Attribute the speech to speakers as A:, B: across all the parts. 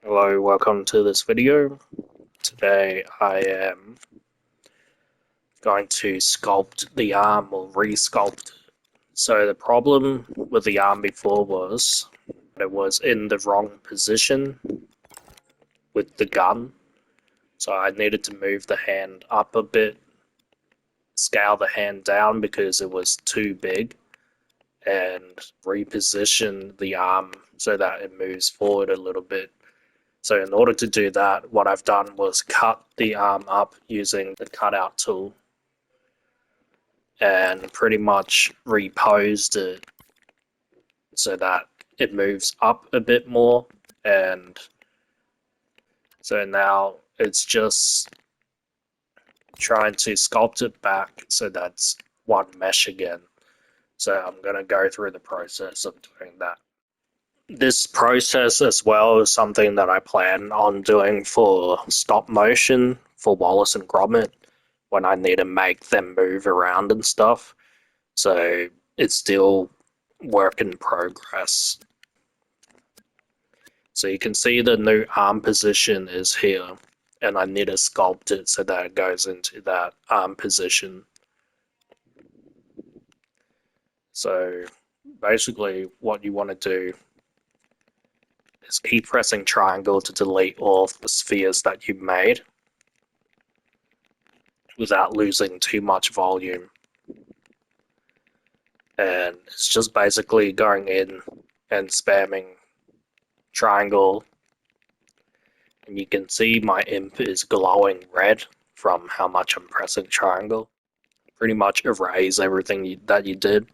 A: Hello, welcome to this video. Today I am going to sculpt the arm or re-sculpt it. So the problem with the arm before was it was in the wrong position with the gun. So I needed to move the hand up a bit, scale the hand down because it was too big, and reposition the arm so that it moves forward a little bit. So in order to do that, what I've done was cut the arm up using the cutout tool and pretty much reposed it so that it moves up a bit more. And so now it's just trying to sculpt it back so that's one mesh again. So I'm going to go through the process of doing that. This process as well is something that I plan on doing for stop motion for Wallace and Gromit when I need to make them move around and stuff. So it's still work in progress. So you can see the new arm position is here, and I need to sculpt it so that it goes into that arm position. So basically what you want to do is keep pressing triangle to delete all of the spheres that you've made without losing too much volume. And it's just basically going in and spamming triangle, and you can see my imp is glowing red from how much I'm pressing triangle. Pretty much erase everything that you did.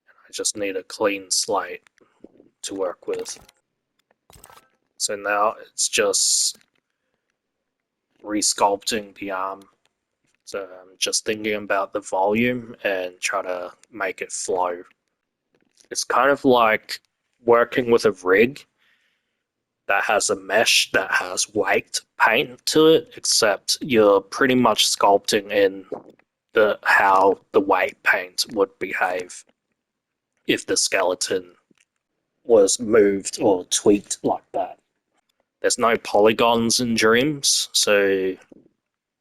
A: I just need a clean slate to work with. So now it's just resculpting the arm. So I'm just thinking about the volume and try to make it flow. It's kind of like working with a rig that has a mesh that has waked paint to it, except you're pretty much sculpting in how the wake paint would behave if the skeleton was moved or tweaked like that. There's no polygons in Dreams, so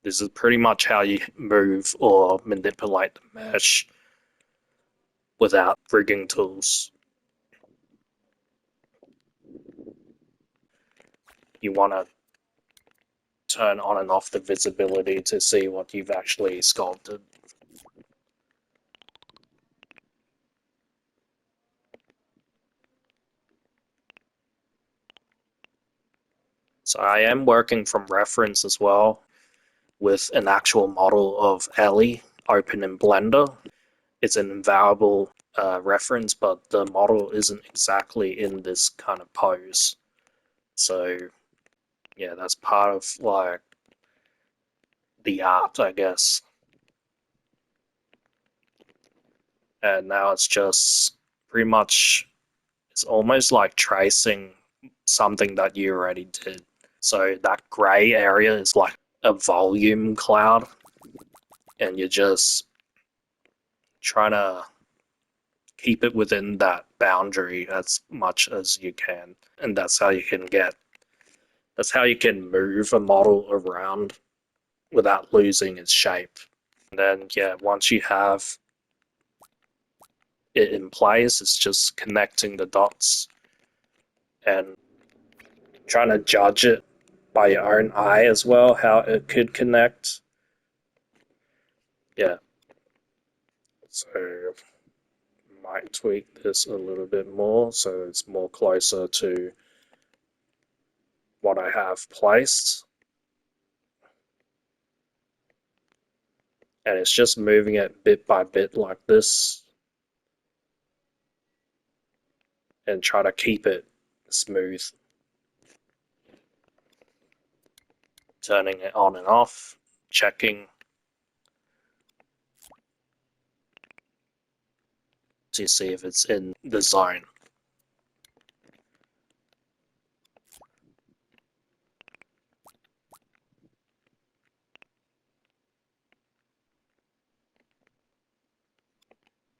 A: this is pretty much how you move or manipulate the mesh without rigging tools. You want to turn on and off the visibility to see what you've actually sculpted. So I am working from reference as well with an actual model of Ellie open in Blender. It's an invaluable reference, but the model isn't exactly in this kind of pose. So yeah, that's part of like the art, I guess. And now it's just pretty much, it's almost like tracing something that you already did. So that gray area is like a volume cloud, and you're just trying to keep it within that boundary as much as you can. And that's how you can move a model around without losing its shape. And then yeah, once you have it in place, it's just connecting the dots and trying to judge it by your own eye as well, how it could connect. Yeah. So might tweak this a little bit more so it's more closer to what I have placed. And it's just moving it bit by bit like this and try to keep it smooth. Turning it on and off, checking to see if it's in the zone.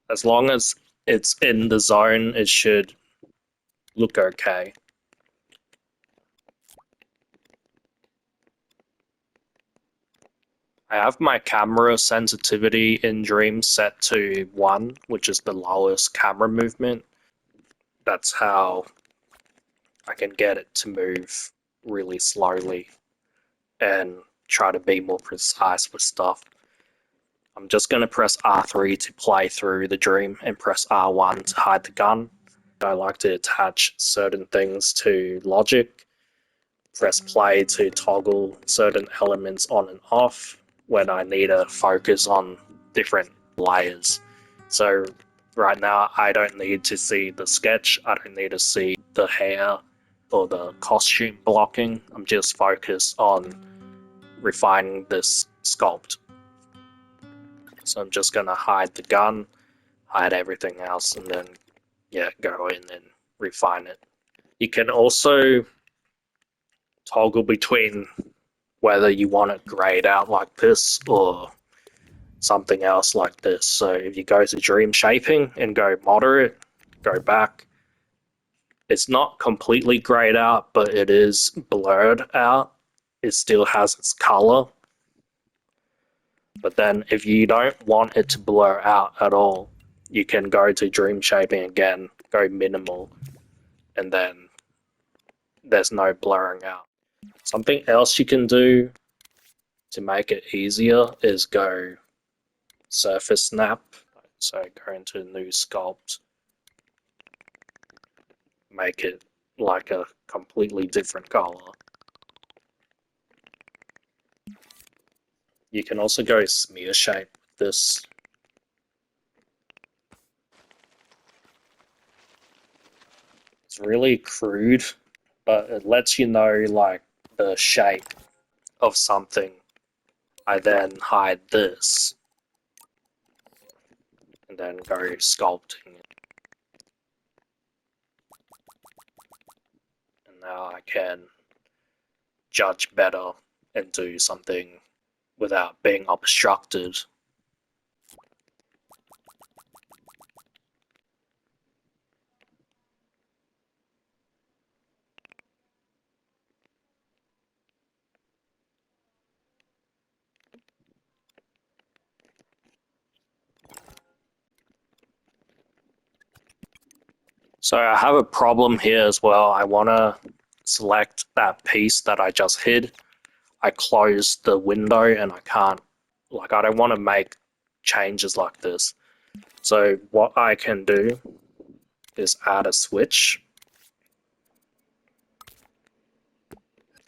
A: As long as it's in the zone, it should look okay. I have my camera sensitivity in Dream set to 1, which is the lowest camera movement. That's how I can get it to move really slowly and try to be more precise with stuff. I'm just going to press R3 to play through the dream and press R1 to hide the gun. I like to attach certain things to logic, press play to toggle certain elements on and off when I need to focus on different layers. So right now I don't need to see the sketch, I don't need to see the hair or the costume blocking. I'm just focused on refining this sculpt. So I'm just going to hide the gun, hide everything else, and then go in and refine it. You can also toggle between whether you want it grayed out like this or something else like this. So if you go to dream shaping and go moderate, go back, it's not completely grayed out, but it is blurred out. It still has its color. But then if you don't want it to blur out at all, you can go to dream shaping again, go minimal, and then there's no blurring out. Something else you can do to make it easier is go surface snap. So go into new sculpt, make it like a completely different color. You can also go smear shape with this. It's really crude, but it lets you know like the shape of something. I then hide this and then go sculpting. And now I can judge better and do something without being obstructed. So I have a problem here as well. I want to select that piece that I just hid. I closed the window and I can't, I don't want to make changes like this. So what I can do is add a switch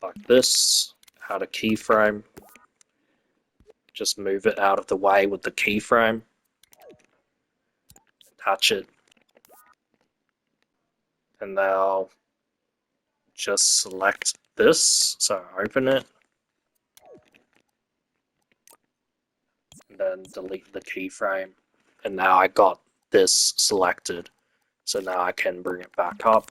A: like this, add a keyframe, just move it out of the way with the keyframe, attach it, and now just select this, so open it, and then delete the keyframe, and now I got this selected. So now I can bring it back up,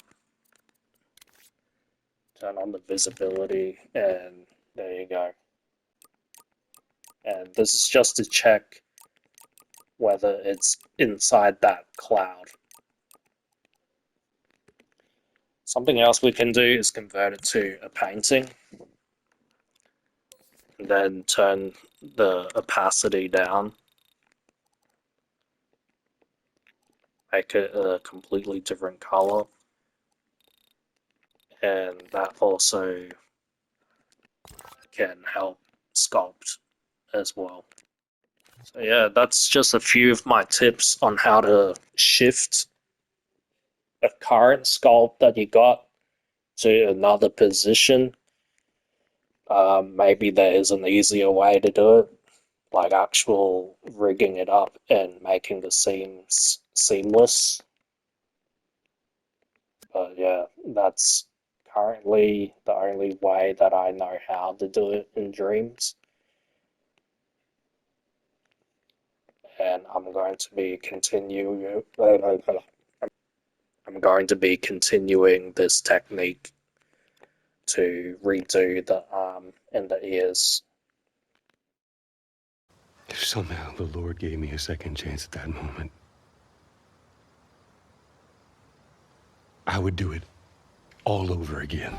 A: turn on the visibility, and there you go. And this is just to check whether it's inside that cloud. Something else we can do is convert it to a painting, and then turn the opacity down, make it a completely different color, and that also can help sculpt as well. So yeah, that's just a few of my tips on how to shift a current sculpt that you got to another position. Maybe there is an easier way to do it, like actual rigging it up and making the seams seamless. But yeah, that's currently the only way that I know how to do it in Dreams. And I'm going to be continuing this technique to redo the arm and the ears.
B: If somehow the Lord gave me a second chance at that moment, I would do it all over again.